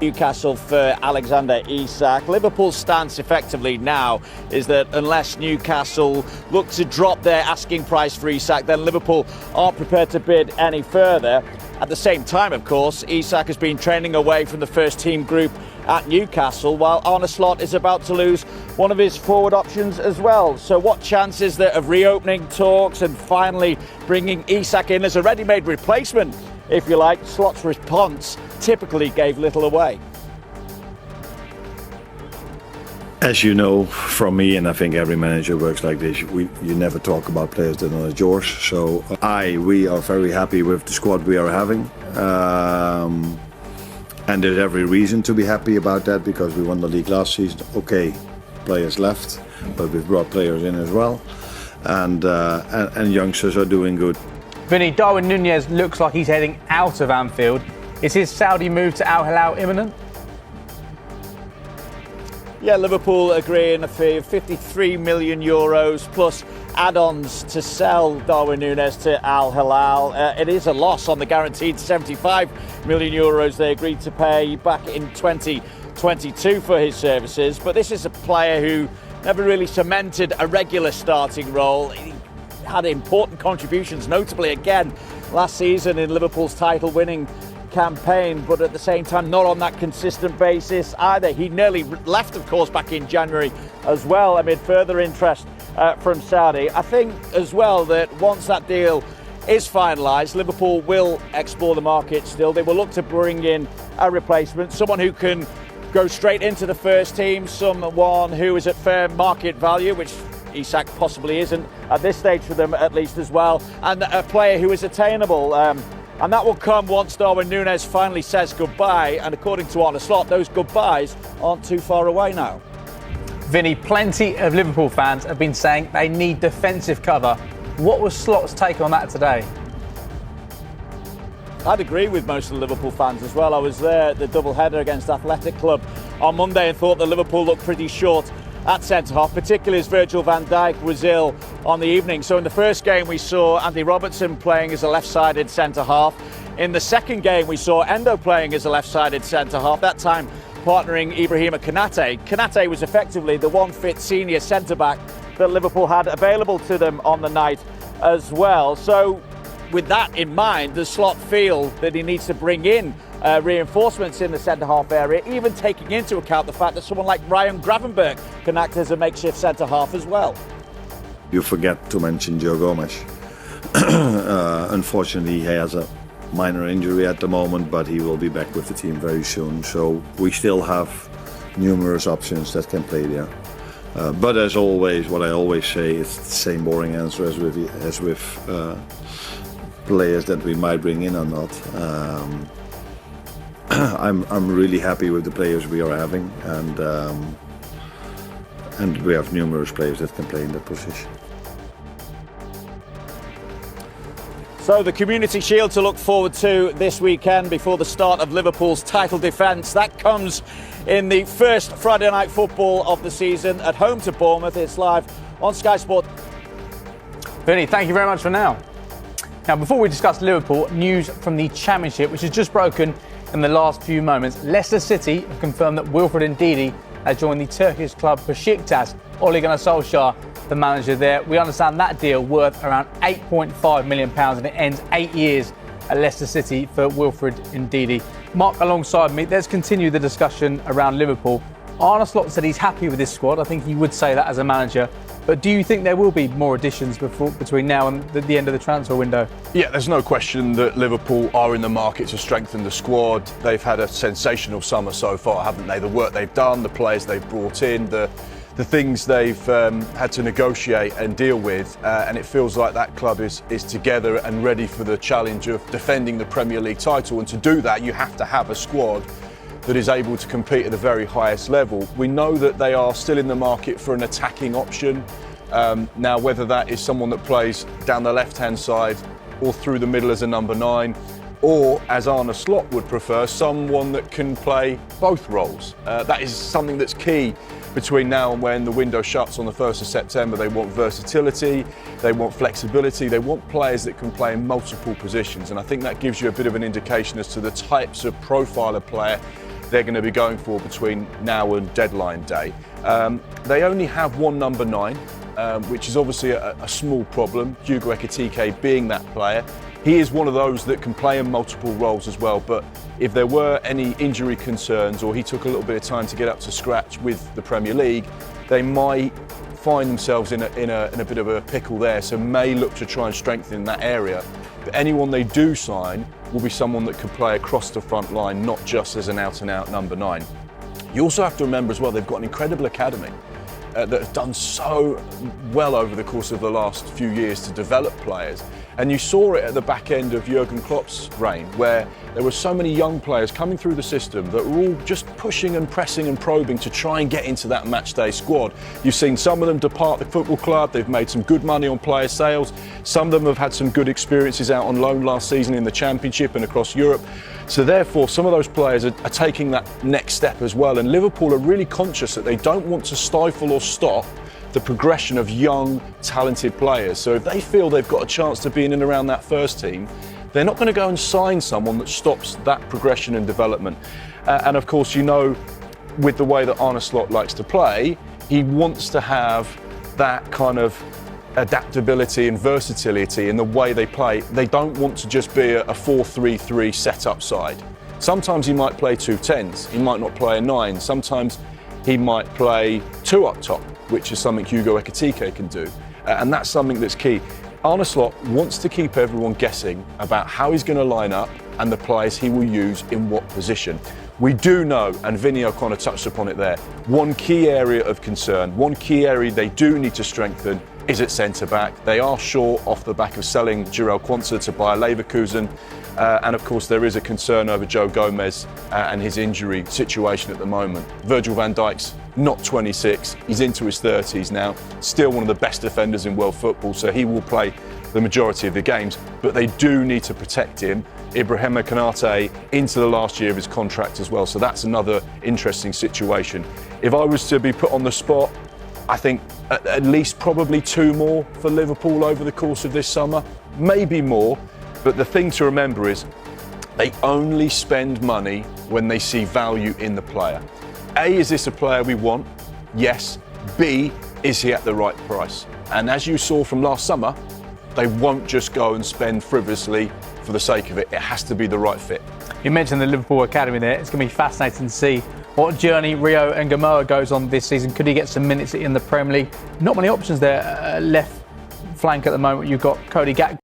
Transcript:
Newcastle for Alexander Isak. Liverpool's stance effectively now is that unless Newcastle look to drop their asking price for Isak, then Liverpool aren't prepared to bid any further. At the same time, of course, Isak has been training away from the first team group at Newcastle, while Arne Slot is about to lose one of his forward options as well. So what chance is there of reopening talks and finally bringing Isak in as a ready-made replacement, if you like? Slot's response typically gave little away. As you know from me, and I think every manager works like this, you never talk about players that are not yours. So we are very happy with the squad we are having. And there's every reason to be happy about that because we won the league last season. Okay, players left, but we've brought players in as well. And youngsters are doing good. Vinny, Darwin Núñez looks like he's heading out of Anfield. Is his Saudi move to Al Hilal imminent? Yeah, Liverpool agreeing a fee of €53 million plus add-ons to sell Darwin Núñez to Al Hilal. It is a loss on the guaranteed €75 million they agreed to pay back in 2022 for his services. But this is a player who never really cemented a regular starting role. He had important contributions, notably again last season in Liverpool's title-winning campaign, but at the same time not on that consistent basis either. He nearly left, of course, back in January as well amid further interest from Saudi. I think as well that once that deal is finalised, Liverpool will explore the market still. They will look to bring in a replacement, someone who can go straight into the first team, someone who is at fair market value, which Isak possibly isn't at this stage for them at least as well, and a player who is attainable. And that will come once Darwin Núñez finally says goodbye. And according to Arne Slot, those goodbyes aren't too far away now. Vinny, plenty of Liverpool fans have been saying they need defensive cover. What was Slot's take on that today? I'd agree with most of the Liverpool fans as well. I was there at the double-header against Athletic Club on Monday and thought that Liverpool looked pretty short at centre-half, particularly as Virgil van Dijk was ill on the evening. So in the first game we saw Andy Robertson playing as a left-sided centre-half. In the second game we saw Endo playing as a left-sided centre-half, that time partnering Ibrahima Konate. Konate was effectively the one fit senior centre-back that Liverpool had available to them on the night as well. So with that in mind, does Slot feel that he needs to bring in reinforcements in the centre-half area, even taking into account the fact that someone like Ryan Gravenberch can act as a makeshift centre-half as well? You forget to mention Joe Gomes. Unfortunately, he has a minor injury at the moment, but he will be back with the team very soon. So we still have numerous options that can play there. But as always, what I always say, it's the same boring answer as with players that we might bring in or not. I'm really happy with the players we are having, and we have numerous players that can play in that position. So the Community Shield to look forward to this weekend before the start of Liverpool's title defence. That comes in the first Friday night football of the season at home to Bournemouth. It's live on Sky Sport. Vinny, thank you very much for now. Now, before we discuss Liverpool, news from the Championship, which has just broken in the last few moments. Leicester City have confirmed that Wilfred Ndidi has joined the Turkish club Besiktas. Ole Gunnar Solskjaer, the manager there. We understand that deal worth around £8.5 million, and it ends 8 years at Leicester City for Wilfred Ndidi. Mark, alongside me, let's continue the discussion around Liverpool. Arne Slot said he's happy with this squad. I think he would say that as a manager. But do you think there will be more additions between now and the end of the transfer window? Yeah, there's no question that Liverpool are in the market to strengthen the squad. They've had a sensational summer so far, haven't they? The work they've done, the players they've brought in, the things they've had to negotiate and deal with, and it feels like that club is together and ready for the challenge of defending the Premier League title. And to do that, you have to have a squad that is able to compete at the very highest level. We know that they are still in the market for an attacking option. Now, whether that is someone that plays down the left-hand side or through the middle as a number 9, or, as Arne Slot would prefer, someone that can play both roles. That is something that's key between now and when the window shuts on the 1st of September. They want versatility, they want flexibility, they want players that can play in multiple positions. And I think that gives you a bit of an indication as to the types of profile of player they're going to be going for between now and deadline day. They only have one number 9, which is obviously a small problem, Hugo Ekitike being that player. He is one of those that can play in multiple roles as well, but if there were any injury concerns or he took a little bit of time to get up to scratch with the Premier League, they might find themselves in a bit of a pickle there, so may look to try and strengthen in that area. But anyone they do sign will be someone that could play across the front line, not just as an out-and-out number 9. You also have to remember as well, they've got an incredible academy that have done so well over the course of the last few years to develop players. And you saw it at the back end of Jurgen Klopp's reign, where there were so many young players coming through the system that were all just pushing and pressing and probing to try and get into that matchday squad. You've seen some of them depart the football club, they've made some good money on player sales. Some of them have had some good experiences out on loan last season in the Championship and across Europe. So therefore, some of those players are taking that next step as well. And Liverpool are really conscious that they don't want to stifle or stop the progression of young, talented players. So if they feel they've got a chance to be in and around that first team, they're not going to go and sign someone that stops that progression and development. And of course, you know, with the way that Arne Slot likes to play, he wants to have that kind of adaptability and versatility in the way they play. They don't want to just be a 4-3-3 set-up side. Sometimes he might play 2 10s, he might not play a 9, sometimes he might play 2 up top, which is something Hugo Ekitike can do. And that's something that's key. Arne Slot wants to keep everyone guessing about how he's going to line up and the players he will use in what position. We do know, and Vinny O'Connor touched upon it there, one key area of concern, one key area they do need to strengthen is at centre-back. They are short off the back of selling Jarell Quansah to Bayer Leverkusen. And of course there is a concern over Joe Gomez and his injury situation at the moment. Virgil van Dijk's not 26, he's into his 30s now, still one of the best defenders in world football, so he will play the majority of the games, but they do need to protect him. Ibrahima Konate into the last year of his contract as well, so that's another interesting situation. If I was to be put on the spot, I think at least probably 2 more for Liverpool over the course of this summer, maybe more. But the thing to remember is they only spend money when they see value in the player. A, is this a player we want? Yes. B, is he at the right price? And as you saw from last summer, they won't just go and spend frivolously for the sake of it. It has to be the right fit. You mentioned the Liverpool Academy there. It's going to be fascinating to see what journey Rio and Gamoa goes on this season. Could he get some minutes in the Premier League? Not many options there. Left flank at the moment. You've got Cody Gakpo